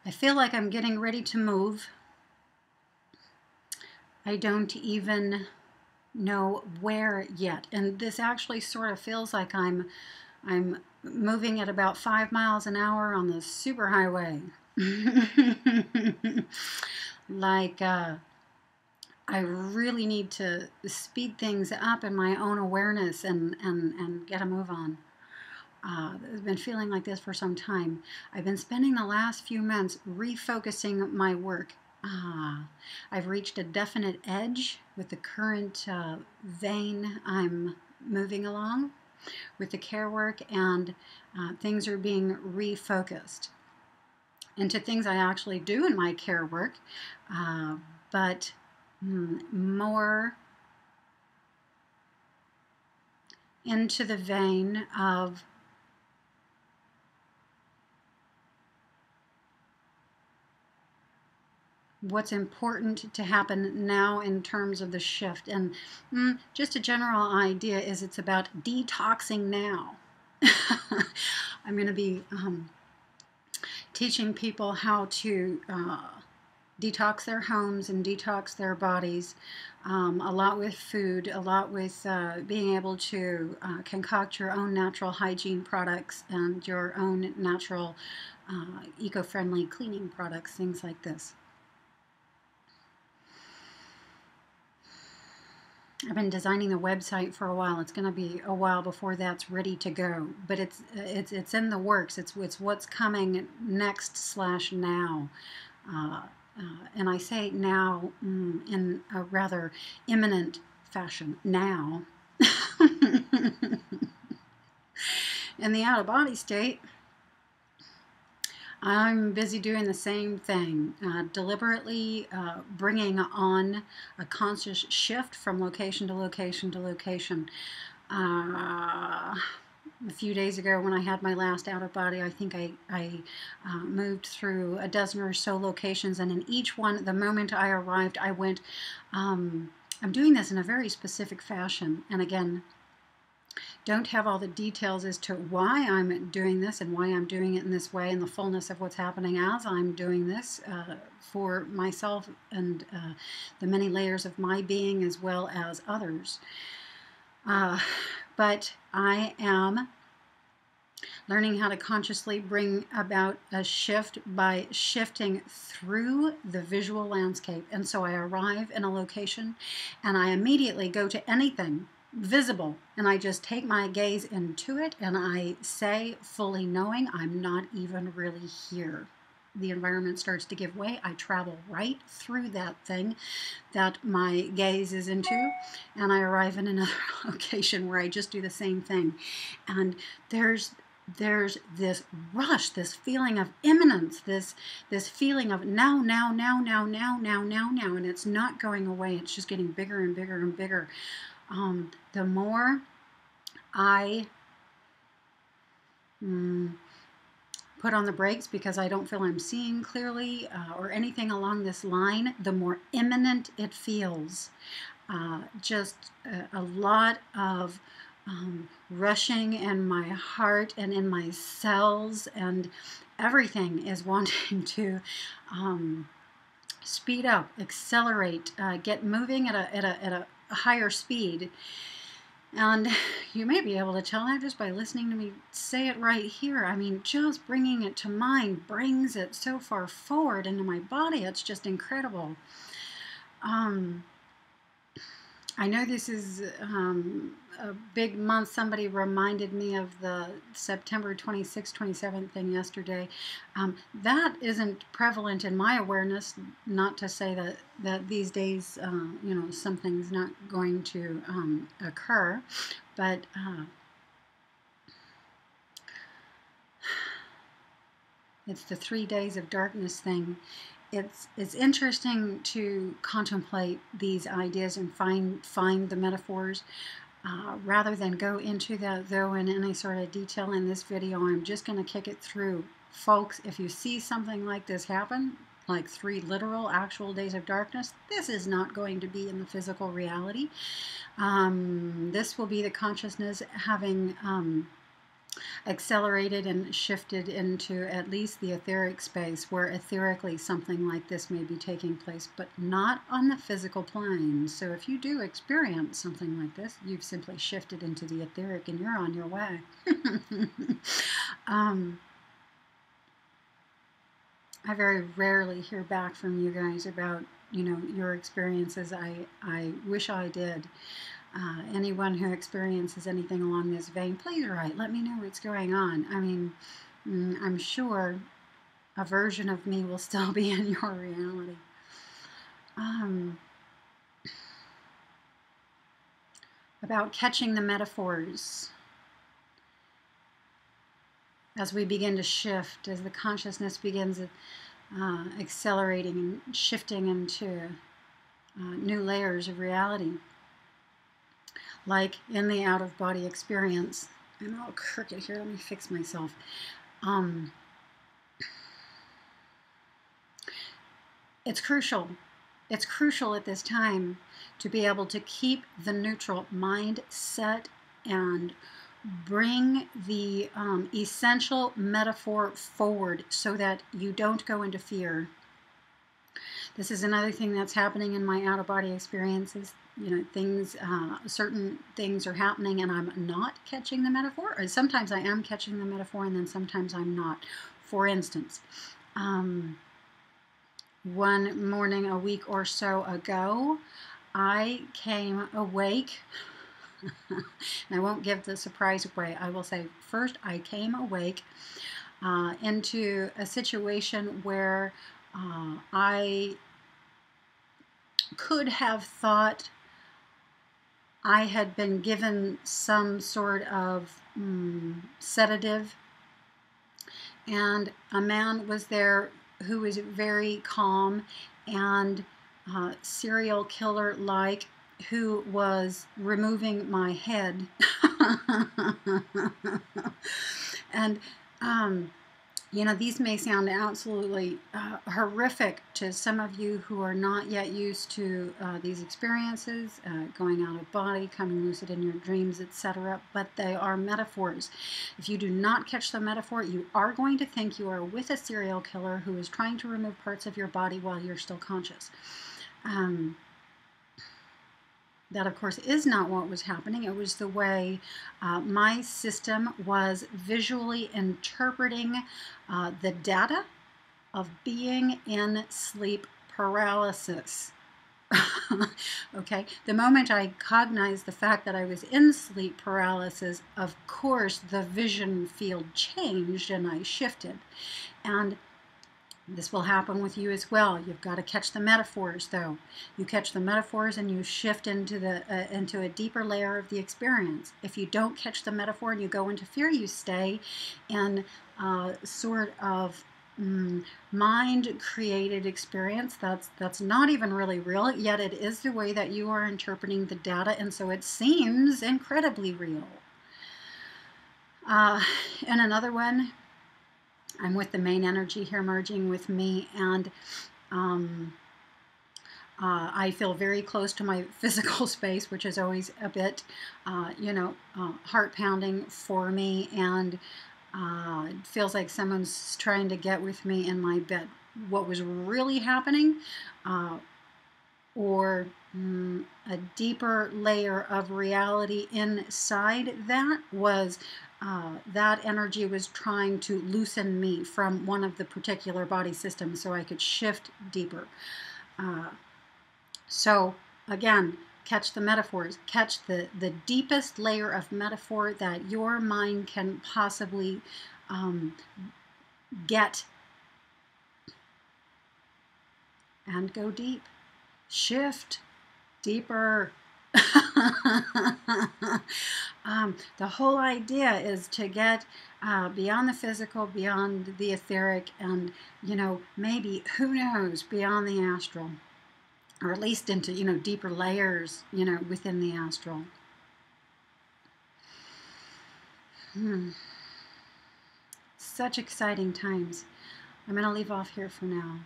I feel like I'm getting ready to move. I don't even know where yet. And this actually sort of feels like I'm moving at about 5 miles an hour on the superhighway. Like, I really need to speed things up in my own awareness and get a move on. I've been feeling like this for some time. I've been spending the last few months refocusing my work. I've reached a definite edge with the current vein I'm moving along with the care work, and things are being refocused into things I actually do in my care work, but more into the vein of what's important to happen now in terms of the shift. And just a general idea is it's about detoxing now. I'm going to be teaching people how to detox their homes and detox their bodies, a lot with food, a lot with being able to concoct your own natural hygiene products and your own natural eco-friendly cleaning products, things like this. I've been designing the website for a while. It's going to be a while before that's ready to go, but it's in the works. It's what's coming next / now. And I say now in a rather imminent fashion. Now. In the out-of-body state, I'm busy doing the same thing, deliberately bringing on a conscious shift from location to location to location. A few days ago when I had my last out-of-body, I think I moved through a dozen or so locations, and in each one, the moment I arrived, I went, I'm doing this in a very specific fashion, and again, don't have all the details as to why I'm doing this and why I'm doing it in this way and the fullness of what's happening as I'm doing this for myself and the many layers of my being as well as others. But I am learning how to consciously bring about a shift by shifting through the visual landscape. And so I arrive in a location and I immediately go to anything visible, and I just take my gaze into it, and I say, fully knowing I'm not even really here. The environment starts to give way. I travel right through that thing that my gaze is into, and I arrive in another location where I just do the same thing. And there's this rush, this feeling of imminence, this feeling of now, and it's not going away. It's just getting bigger and bigger and bigger. The more I put on the brakes because I don't feel I'm seeing clearly or anything along this line, the more imminent it feels. Just a lot of rushing in my heart and in my cells, and everything is wanting to speed up, accelerate, get moving at a higher speed. And you may be able to tell that just by listening to me say it right here. I mean, just bringing it to mind brings it so far forward into my body. It's just incredible. I know this is a big month. Somebody reminded me of the September 26th, 27th thing yesterday. That isn't prevalent in my awareness, not to say that these days, you know, something's not going to occur, but it's the 3 days of darkness thing. It's interesting to contemplate these ideas and find the metaphors rather than go into that, though, in any sort of detail in this video. I'm just going to kick it through. Folks, if you see something like this happen, like 3 literal actual days of darkness, this is not going to be in the physical reality. This will be the consciousness having accelerated and shifted into at least the etheric space, where etherically something like this may be taking place, but not on the physical plane. So if you do experience something like this, you've simply shifted into the etheric and you're on your way. I very rarely hear back from you guys about, your experiences. I wish I did. Anyone who experiences anything along this vein, please write. Let me know what's going on. I mean, I'm sure a version of me will still be in your reality. About catching the metaphors. As we begin to shift, as the consciousness begins accelerating and shifting into new layers of reality, like in the out-of-body experience. I'm all crooked here, let me fix myself. It's crucial. It's crucial at this time to be able to keep the neutral mindset and bring the essential metaphor forward so that you don't go into fear. This is another thing that's happening in my out-of-body experiences. Things, certain things are happening and I'm not catching the metaphor. Or sometimes I am catching the metaphor and then sometimes I'm not. For instance, one morning a week or so ago, I came awake. And I won't give the surprise away. I will say first I came awake into a situation where I could have thought I had been given some sort of sedative, and a man was there who was very calm and serial killer-like, who was removing my head. And these may sound absolutely horrific to some of you who are not yet used to these experiences, going out of body, coming lucid in your dreams, etc., but they are metaphors. If you do not catch the metaphor, you are going to think you are with a serial killer who is trying to remove parts of your body while you're still conscious. That, of course, is not what was happening. It was the way my system was visually interpreting the data of being in sleep paralysis. Okay, the moment I cognized the fact that I was in sleep paralysis, of course, the vision field changed and I shifted. And this will happen with you as well. You've got to catch the metaphors, though. You catch the metaphors and you shift into a deeper layer of the experience. If you don't catch the metaphor and you go into fear, you stay in sort of mind-created experience that's not even really real, yet it is the way that you are interpreting the data, and so it seems incredibly real. And another one, I'm with the main energy here merging with me, and I feel very close to my physical space, which is always a bit, heart pounding for me, and it feels like someone's trying to get with me in my bed. What was really happening, or a deeper layer of reality inside that, was that energy was trying to loosen me from one of the particular body systems so I could shift deeper. So again, catch the metaphors, catch the deepest layer of metaphor that your mind can possibly get, and go deep. Shift deeper. The whole idea is to get beyond the physical, beyond the etheric, and maybe, who knows, beyond the astral, or at least into deeper layers within the astral. Such exciting times. I'm going to leave off here for now.